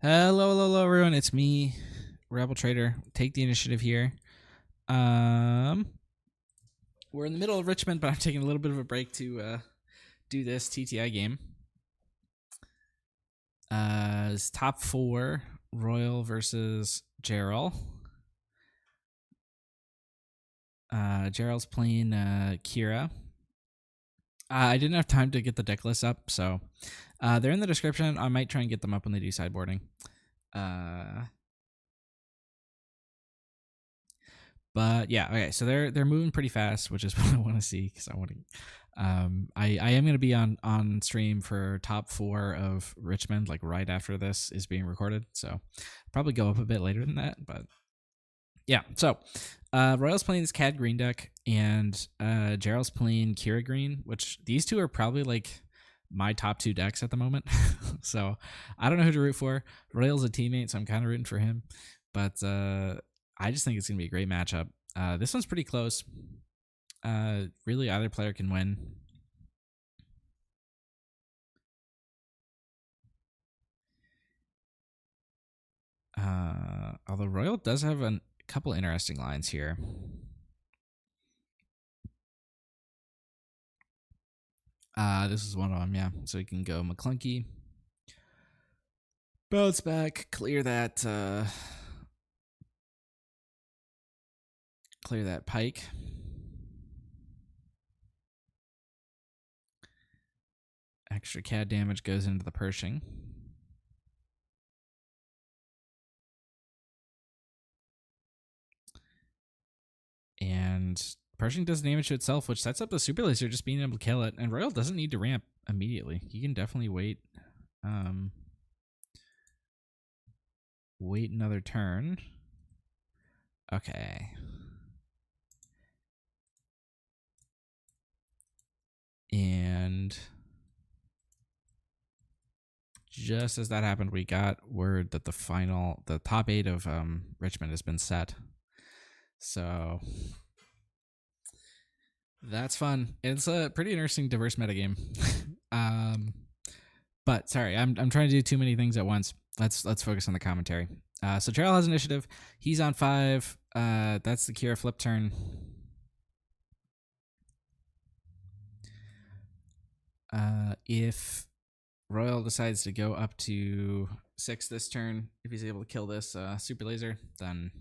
Hello, everyone. It's me, Rebel Trader. Take the initiative here. We're in the middle of Richmond, but I'm taking a little bit of a break to do this TTI game. It's top 4, Royal versus Jarol. Jarol's playing Qi'ra. I didn't have time to get the deck list up, so they're in the description. I might try and get them up when they do sideboarding. But yeah, okay. So they're moving pretty fast, which is what I want to see because I want to. I am going to be on stream for top 4 of Richmond, like right after this is being recorded. So probably go up a bit later than that, but yeah. So Royal's playing this CAD green deck, and Jarol's playing Qi'ra green, which these two are probably like my top 2 decks at the moment. So I don't know who to root for. Royal's a teammate, so I'm kind of rooting for him, but I just think it's going to be a great matchup. This one's pretty close. Really, either player can win. Although Royal does have a couple interesting lines here. This is one of them, yeah. So you can go McClunky, bounce back, clear that pike. Extra CAD damage goes into the Pershing. And Pershing does damage to itself, which sets up the Super Laser just being able to kill it. And Royal doesn't need to ramp immediately. He can definitely wait. Wait another turn. Okay. And just as that happened, we got word that the top 8 of Richmond has been set. So that's fun. It's a pretty interesting, diverse metagame. But sorry, I'm trying to do too many things at once. Let's focus on the commentary. So Jarol has initiative. He's on 5. That's the Qi'ra flip turn. If Royal decides to go up to 6 this turn, if he's able to kill this Super Laser, then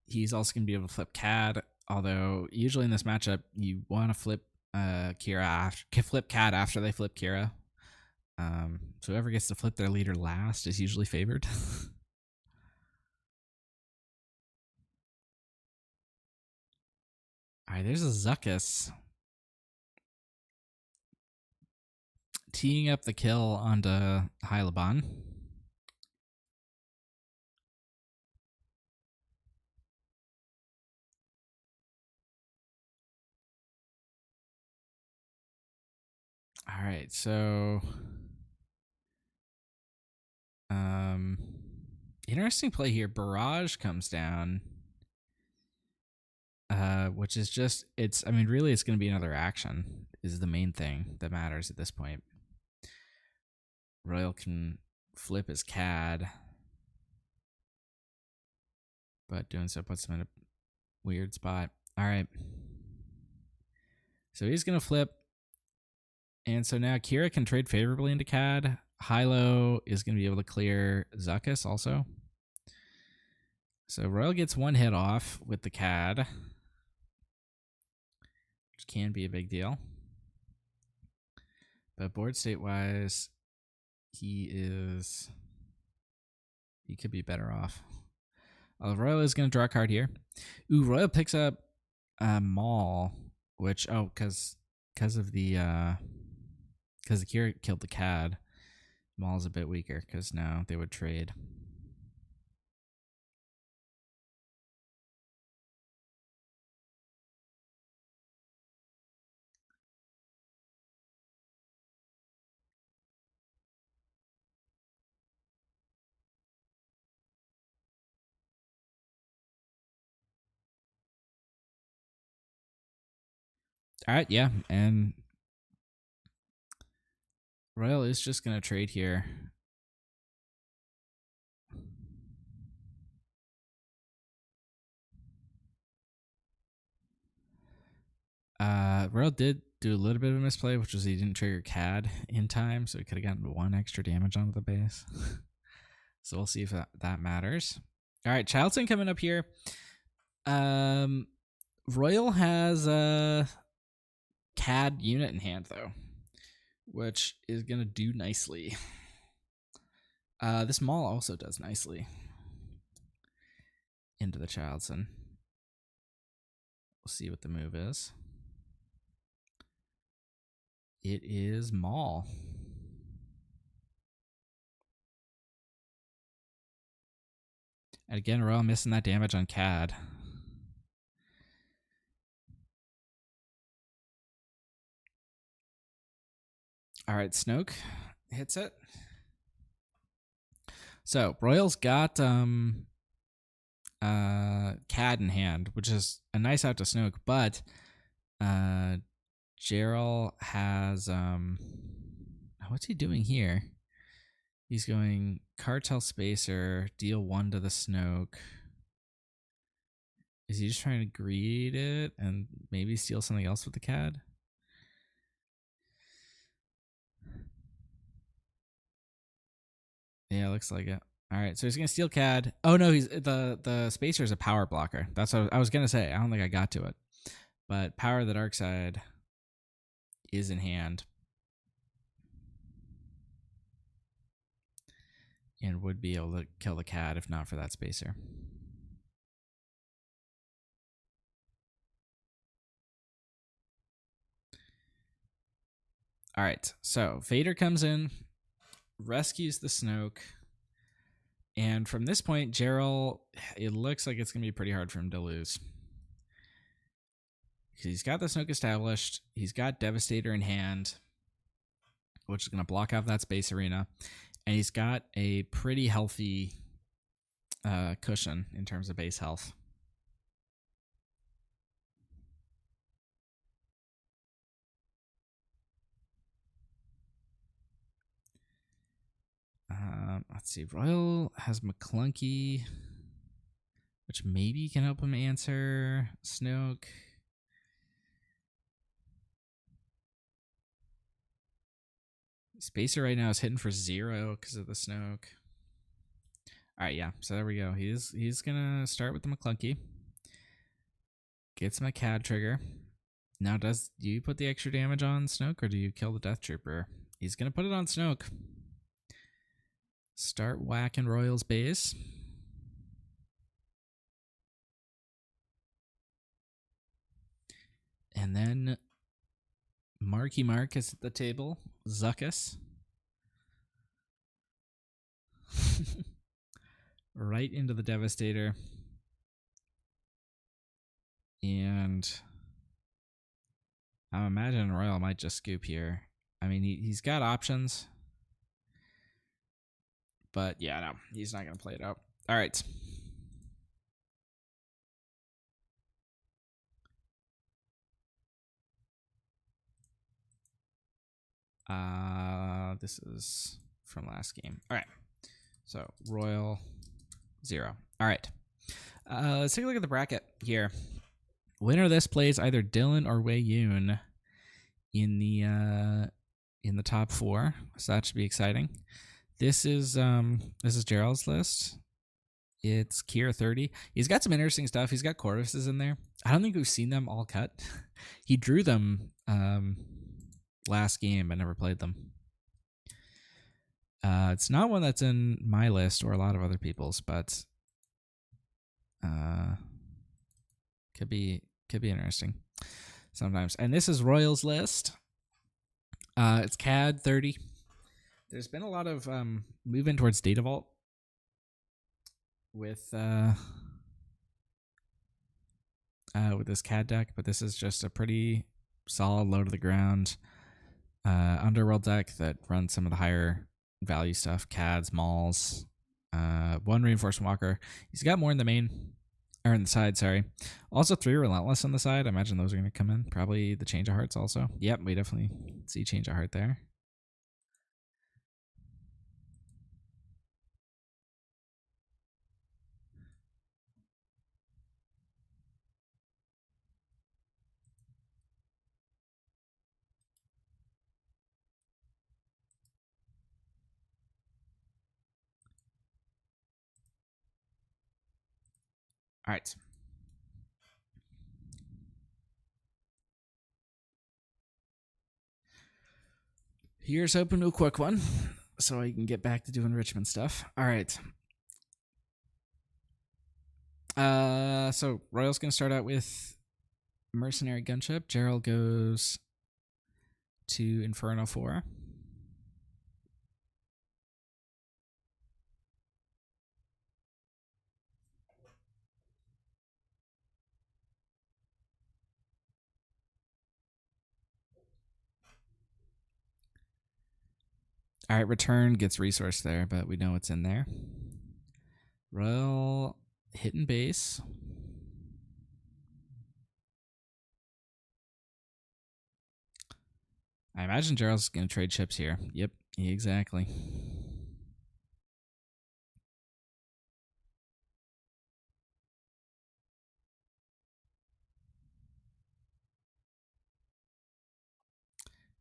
he's also going to be able to flip CAD. Although usually in this matchup, you want to flip flip CAD after they flip Qi'ra. So whoever gets to flip their leader last is usually favored. All right, there's a Zuckuss teeing up the kill onto Hylaban. All right, so interesting play here. Barrage comes down, which is just really it's going to be another action is the main thing that matters at this point. Royal can flip his CAD, but doing so puts him in a weird spot. All right, so he's going to flip. And so now Qi'ra can trade favorably into CAD. Hylo is going to be able to clear Zuckuss also. So Royal gets 1 hit off with the CAD, which can be a big deal. But board state wise, he could be better off. Royal is going to draw a card here. Ooh, Royal picks up Maul, which because the Qi'ra killed the CAD, Maul's a bit weaker because now they would trade. All right, yeah, and Royal is just going to trade here. Royal did do a little bit of a misplay, which was he didn't trigger CAD in time, so he could have gotten 1 extra damage onto the base. So we'll see if that matters. All right, Chilton coming up here. Royal has a CAD unit in hand, though, which is going to do nicely. This Maul also does nicely into the Childson. We'll see what the move is. It is Maul. And again, Royal missing that damage on CAD. All right, Snoke hits it. So Royal's got CAD in hand, which is a nice out to Snoke, but Jarol has what's he doing here? He's going Cartel Spacer, deal 1 to the Snoke. Is he just trying to greed it and maybe steal something else with the CAD? Yeah, looks like it. All right, so he's gonna steal CAD. Oh no, he's the Spacer is a power blocker. That's what I was gonna say. I don't think I got to it, but power of the dark side is in hand and would be able to kill the CAD if not for that Spacer. All right, so Vader comes in, rescues the Snoke, and from this point, Jarol, it looks like it's going to be pretty hard for him to lose. Because he's got the Snoke established, he's got Devastator in hand, which is going to block off that space arena, and he's got a pretty healthy cushion in terms of base health. Let's see. Royal has McClunky, which maybe can help him answer Snoke. Spacer right now is hitting for 0 because of the Snoke. All right, yeah. So there we go. He's gonna start with the McClunky. Gets my CAD trigger. Now, do you put the extra damage on Snoke or do you kill the Death Trooper? He's gonna put it on Snoke. Start whacking Royal's base. And then Marky Mark is at the table. Zuckus. Right into the Devastator. And I'm imagining Royal might just scoop here. I mean, he's got options. But yeah, no, he's not going to play it out. All right. This is from last game. All right. So Royal 0. All right. Let's take a look at the bracket here. Winner of this plays either Dylan or Wei Yun in the top 4. So that should be exciting. This is Jarol's list. It's Qi'ra 30. He's got some interesting stuff. He's got Corvuses in there. I don't think we've seen them all cut. He drew them last game, but never played them. It's not one that's in my list or a lot of other people's, but could be interesting sometimes. And this is Royal's list. It's CAD 30. There's been a lot of movement towards Data Vault with this CAD deck, but this is just a pretty solid low to the ground Underworld deck that runs some of the higher value stuff, CADs, Mauls, 1 Reinforcement Walker. He's got more in the main, or in the side, sorry. Also 3 Relentless on the side. I imagine those are going to come in. Probably the Change of Hearts also. Yep, we definitely see Change of Heart there. All right. Here's hoping to a quick one so I can get back to doing Richmond stuff. All right. So Royal's going to start out with Mercenary Gunship. Jarol goes to Inferno 4. All right, return gets resource there, but we know what's in there. Royal hitting base. I imagine Jarol's going to trade chips here. Yep, exactly.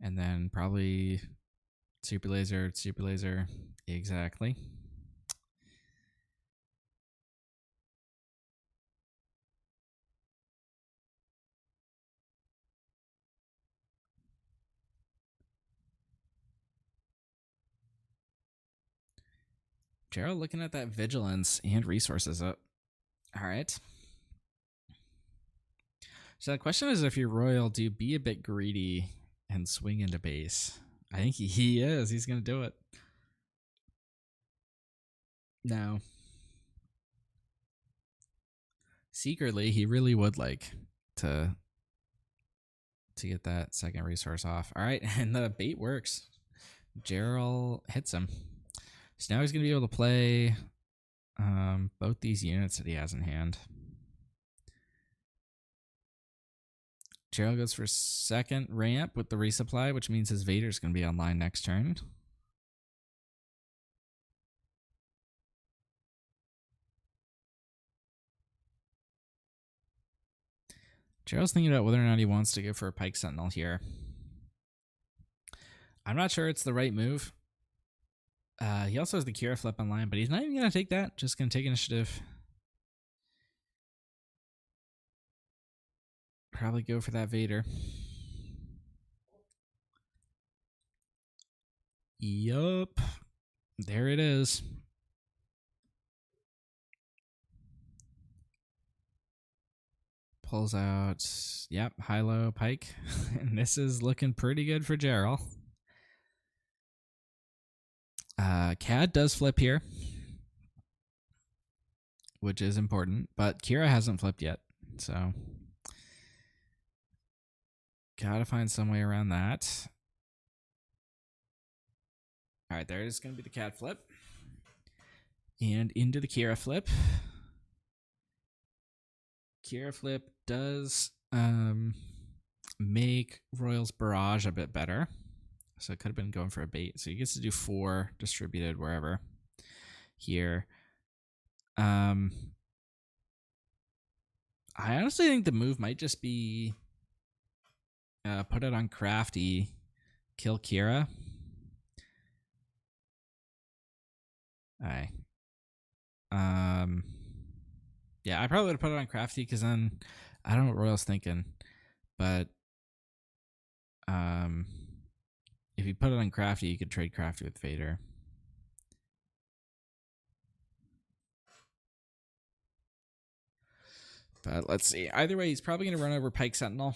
And then probably super laser. Exactly. Jarol looking at that vigilance and resources up. All right. So the question is, if you're Royal, do you be a bit greedy and swing into base? I think he is. He's going to do it. No. Secretly, he really would like to get that second resource off. All right, and the bait works. Jarol hits him. So now he's going to be able to play both these units that he has in hand. Jarol goes for second ramp with the resupply, which means his Vader's going to be online next turn. Jarol's thinking about whether or not he wants to go for a Pike Sentinel here. I'm not sure it's the right move. He also has the Qi'ra flip online, but he's not even going to take that. Just going to take initiative. Probably go for that Vader. Yup. There it is. Pulls out, yep, high-low Pike. And this is looking pretty good for Jarol. CAD does flip here, which is important, but Qi'ra hasn't flipped yet, so gotta find some way around that. All right, there is going to be the CAD flip. And into the Qi'ra flip. Qi'ra flip does make Royal's Barrage a bit better. So it could have been going for a bait. So he gets to do 4 distributed wherever here. I honestly think the move might just be put it on Crafty, kill Qi'ra. Alright. Yeah, I probably would have put it on Crafty because then I don't know what Royal's thinking. But if you put it on Crafty, you could trade Crafty with Vader. But let's see. Either way, he's probably going to run over Pike Sentinel.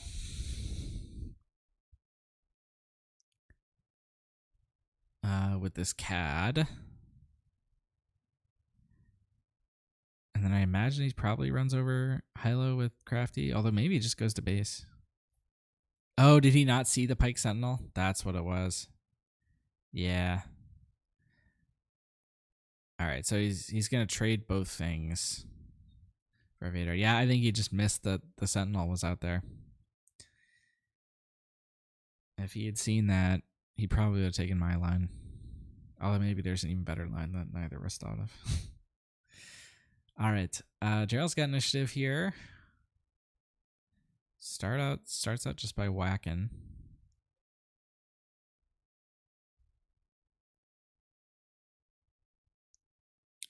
With this CAD. And then I imagine he probably runs over Hilo with Crafty. Although maybe he just goes to base. Oh, did he not see the Pike Sentinel? That's what it was. Yeah. All right, so he's going to trade both things for Vader. Yeah, I think he just missed that the Sentinel was out there. If he had seen that, he probably would have taken my line. Although maybe there's an even better line that neither of us thought of. All right, Jarol's got initiative here. Starts out just by whacking.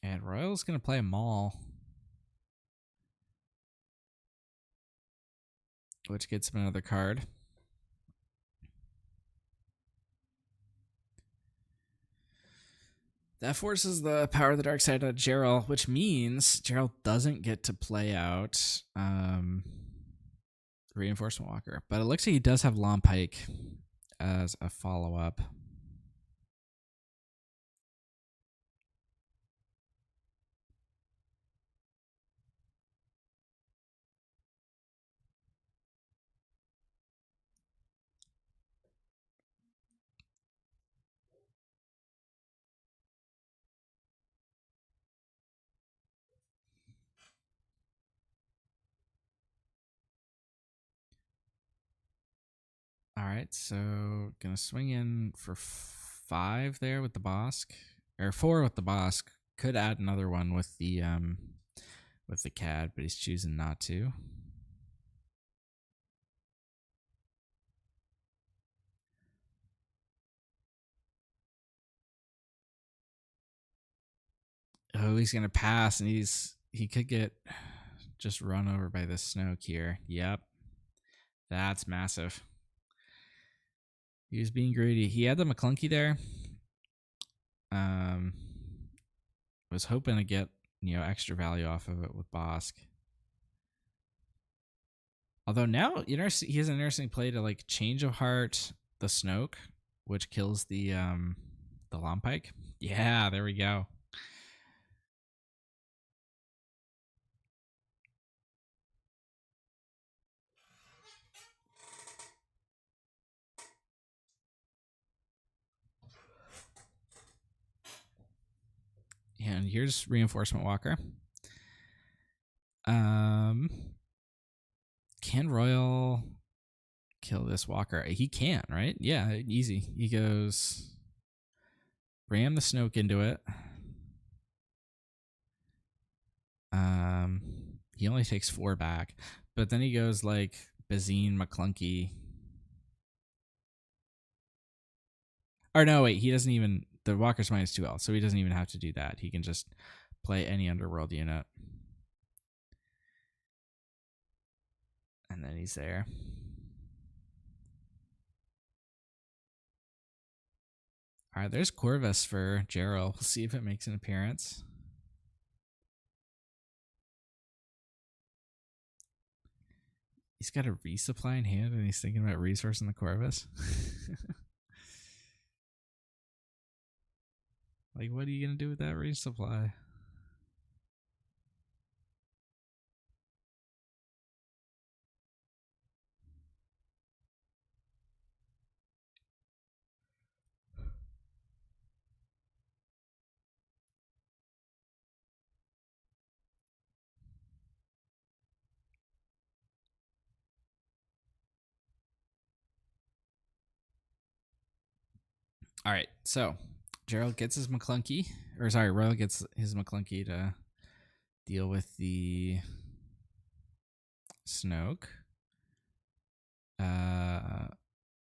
And Royal's going to play a Maul. which gets him another card. That forces the Power of the Dark Side on Jarol, which means Jarol doesn't get to play out Reinforcement Walker. But it looks like he does have Long Pike as a follow-up. All right, so gonna swing in for 5 there with the Bosk, or 4 with the Bosk. Could add another one with the CAD, but he's choosing not to. Oh, he's gonna pass, and he could get just run over by this Snoke here. Yep, that's massive. He was being greedy. He had the McClunky there. Was hoping to get extra value off of it with Bosk. Although now he has an interesting play to like Change of Heart the Snoke, which kills the Lompike. Yeah, there we go. And here's Reinforcement Walker. Can Royal kill this Walker? He can, right? Yeah, easy. He goes ram the Snoke into it. He only takes 4 back, but then he goes like Bazine McClunky. Or no, wait, he doesn't even. The Walker's minus 2L, so he doesn't even have to do that. He can just play any Underworld unit. And then he's there. All right, there's Corvus for Jarol. We'll see if it makes an appearance. He's got a resupply in hand, and he's thinking about resourcing the Corvus. Like, what are you going to do with that resupply? All right, so Jarol gets his McClunky, or sorry, Royal gets his McClunky to deal with the Snoke.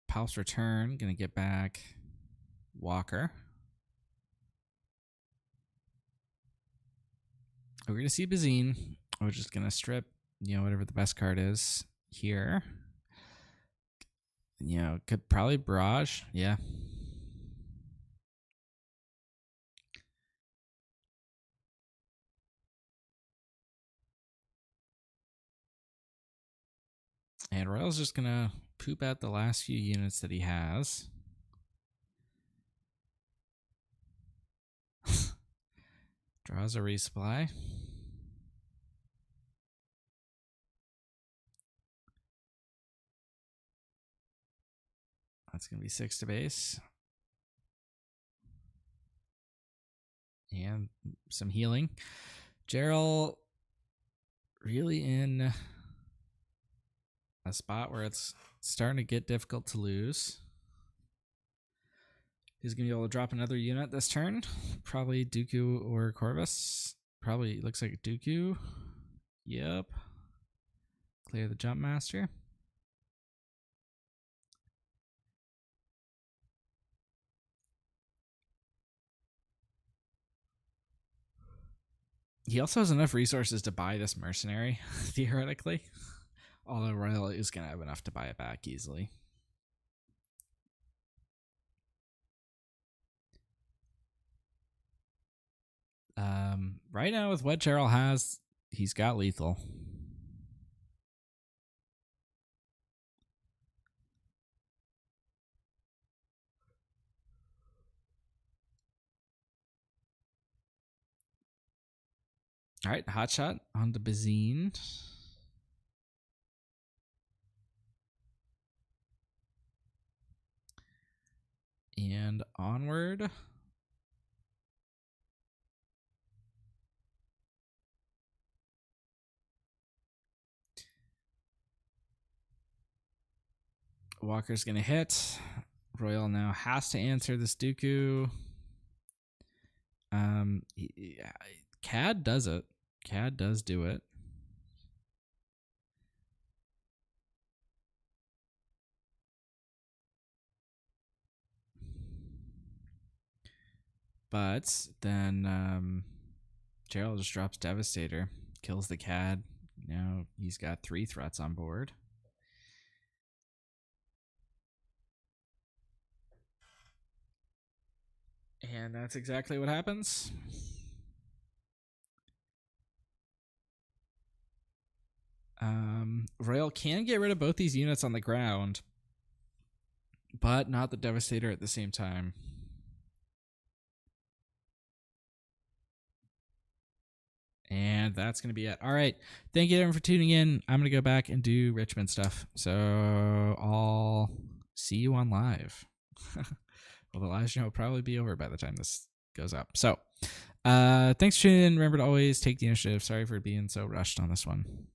Palp's Return, gonna get back Walker. We're gonna see Bazine. We're just gonna strip, whatever the best card is here. Could probably Barrage, yeah. And Royal's just gonna poop out the last few units that he has. Draws a resupply. That's gonna be 6 to base. And some healing. Jarol really in a spot where it's starting to get difficult to lose. He's going to be able to drop another unit this turn. Probably Dooku or Corvus. Probably looks like Dooku. Yep. Clear the Jump Master. He also has enough resources to buy this mercenary, theoretically. Although Royal is going to have enough to buy it back easily. Right now with what Jarol has, he's got lethal. All right, hot shot on the Bazine. And onward. Walker's going to hit. Royal now has to answer this Dooku. CAD does it. CAD does do it. But then Jarol just drops Devastator, kills the CAD. Now he's got 3 threats on board. And that's exactly what happens. Royal can get rid of both these units on the ground, but not the Devastator at the same time. And that's going to be it. All right. Thank you everyone for tuning in. I'm going to go back and do Richmond stuff. So I'll see you on live. Well, the live stream will probably be over by the time this goes up. So thanks for tuning in. Remember to always take the initiative. Sorry for being so rushed on this one.